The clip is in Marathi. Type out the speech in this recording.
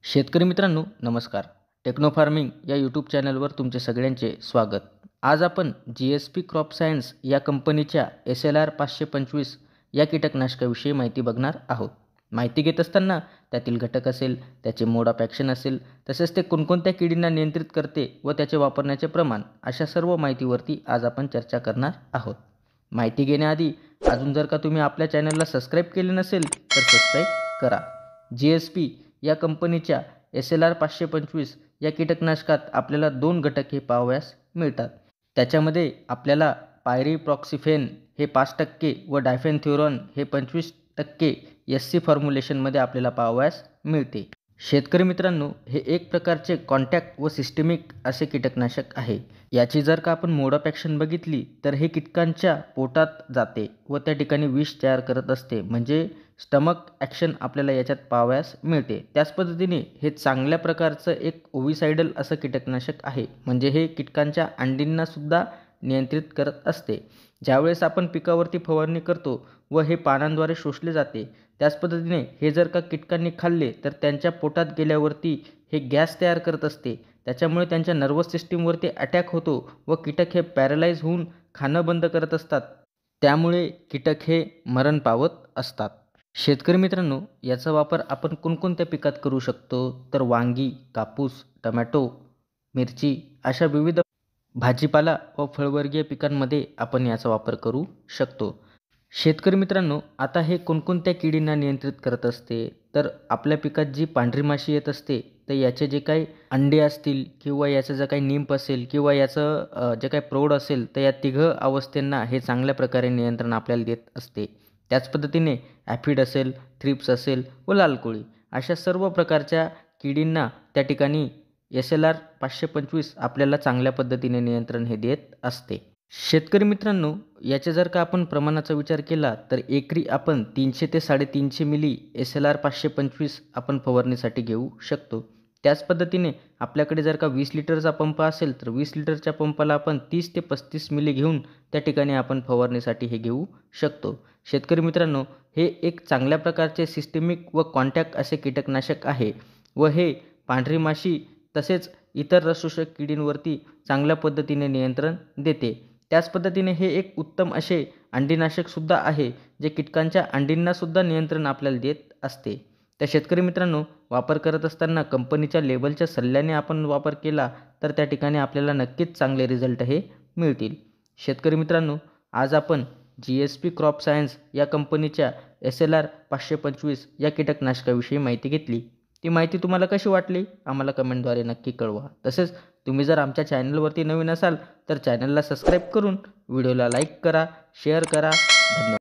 शेतकरी मित्रांनो नमस्कार. टेक्नो फार्मिंग या यूट्यूब चॅनलवर तुमचे सगळ्यांचे स्वागत. आज आपण GSP क्रॉप सायन्स या कंपनीच्या SLR 525 या कीटकनाशकाविषयी माहिती बघणार आहोत. माहिती घेत असताना त्यातील घटक असेल, त्याचे मोड ऑफ ॲक्शन असेल, तसेच ते कोणकोणत्या किडींना नियंत्रित करते व त्याचे वापरण्याचे प्रमाण, अशा सर्व माहितीवरती आज आपण चर्चा करणार आहोत. माहिती घेण्याआधी अजून जर का तुम्ही आपल्या चॅनलला सबस्क्राईब केले नसेल तर सबस्क्राईब करा. GSP या कंपनीच्या SLR 525 या कीटकनाशकात आपल्याला 2 घटक हे पाहावयास मिळतात. त्याच्यामध्ये आपल्याला पायरीप्रॉक्सिफेन हे 5% व डायफेनथ्युरॉन हे 25% SC फॉर्म्युलेशनमध्ये आपल्याला पाहावयास मिळते. शेतकरी मित्रांनो, हे एक प्रकारचे कॉन्टॅक्ट व सिस्टमिक असे कीटकनाशक आहे. याची जर का आपण मोड ऑफ ॲक्शन बघितली तर हे कीटकांच्या पोटात जाते व त्या ठिकाणी विष तयार करत असते, म्हणजे स्टमक ॲक्शन आपल्याला याच्यात पाहावयास मिळते. त्याच पद्धतीने हे चांगल्या प्रकारचं एक ओव्हिसाइडल असं कीटकनाशक आहे, म्हणजे हे कीटकांच्या अंडींनासुद्धा नियंत्रित करत असते. ज्यावेळेस आपण पिकावरती फवारणी करतो व हे पानांद्वारे शोषले जाते, त्याच पद्धतीने हे जर का कीटकांनी खाल्ले तर त्यांच्या पोटात गेल्यावरती हे गॅस तयार करत असते. त्याच्यामुळे त्यांच्या नर्वस सिस्टीमवरती अटॅक होतो व कीटक हे पॅरालाइज होऊन खाणं बंद करत असतात. त्यामुळे कीटक हे मरण पावत असतात. शेतकरी मित्रांनो, याचा वापर आपण कोणकोणत्या पिकात करू शकतो तर वांगी, कापूस, टोमॅटो, मिरची अशा विविध भाजीपाला व फळवर्गीय पिकांमध्ये आपण याचा वापर करू शकतो. शेतकरी मित्रांनो, आता हे कोणकोणत्या किडींना नियंत्रित करत असते तर आपल्या पिकात जी पांढरी माशी येत असते तर याचे जे काही अंडे असतील किंवा याचं जे काही निंप असेल किंवा याचं जे काही प्रौढ असेल तर या तिघं अवस्थेंना हे चांगल्या प्रकारे नियंत्रण आपल्याला देत असते. त्याच पद्धतीने ॲफिड असेल, थ्रिप्स असेल व लाल कोळी अशा सर्व प्रकारच्या किडींना त्या ठिकाणी SLR 525 आपल्याला चांगल्या पद्धतीने नियंत्रण हे देत असते. शेतकरी मित्रांनो, याचे जर का आपण प्रमाणाचा विचार केला तर एकरी आपण 300 ते 350 मिली SLR 525 आपण फवारणीसाठी घेऊ शकतो. त्याच पद्धतीने आपल्याकडे जर का 20 लिटरचा पंप असेल तर 20 लिटरच्या पंपाला आपण 30 ते 35 मिली घेऊन त्या ठिकाणी आपण फवारणीसाठी हे घेऊ शकतो. शेतकरी मित्रांनो, हे एक चांगल्या प्रकारचे सिस्टमिक व कॉन्टॅक्ट असे कीटकनाशक आहे व हे पांढरी माशी तसेच इतर रसशोषक किडींवरती चांगल्या पद्धतीने नियंत्रण देते. त्याच पद्धतीने हे एक उत्तम असे अंडीनाशकसुद्धा आहे, जे कीटकांच्या अंडींनासुद्धा नियंत्रण आपल्याला देत असते. तर शेतकरी मित्रांनो, वापर करत असताना कंपनीच्या लेबलच्या सल्ल्याने आपण वापर केला तर त्या ठिकाणी आपल्याला नक्कीच चांगले रिझल्ट हे मिळतील. शेतकरी मित्रांनो, आज आपण GSP क्रॉप सायन्स या कंपनीच्या SLR 525 या कीटकनाशकाविषयी माहिती घेतली. ती माहिती तुम्हाला कशी वाटली आम्हाला कमेंटद्वारे नक्की कळवा. तसेच तुम्ही जर आमच्या चॅनलवरती नवीन असाल तर चॅनलला सबस्क्राईब करून व्हिडिओला लाईक करा, शेअर करा. धन्यवाद.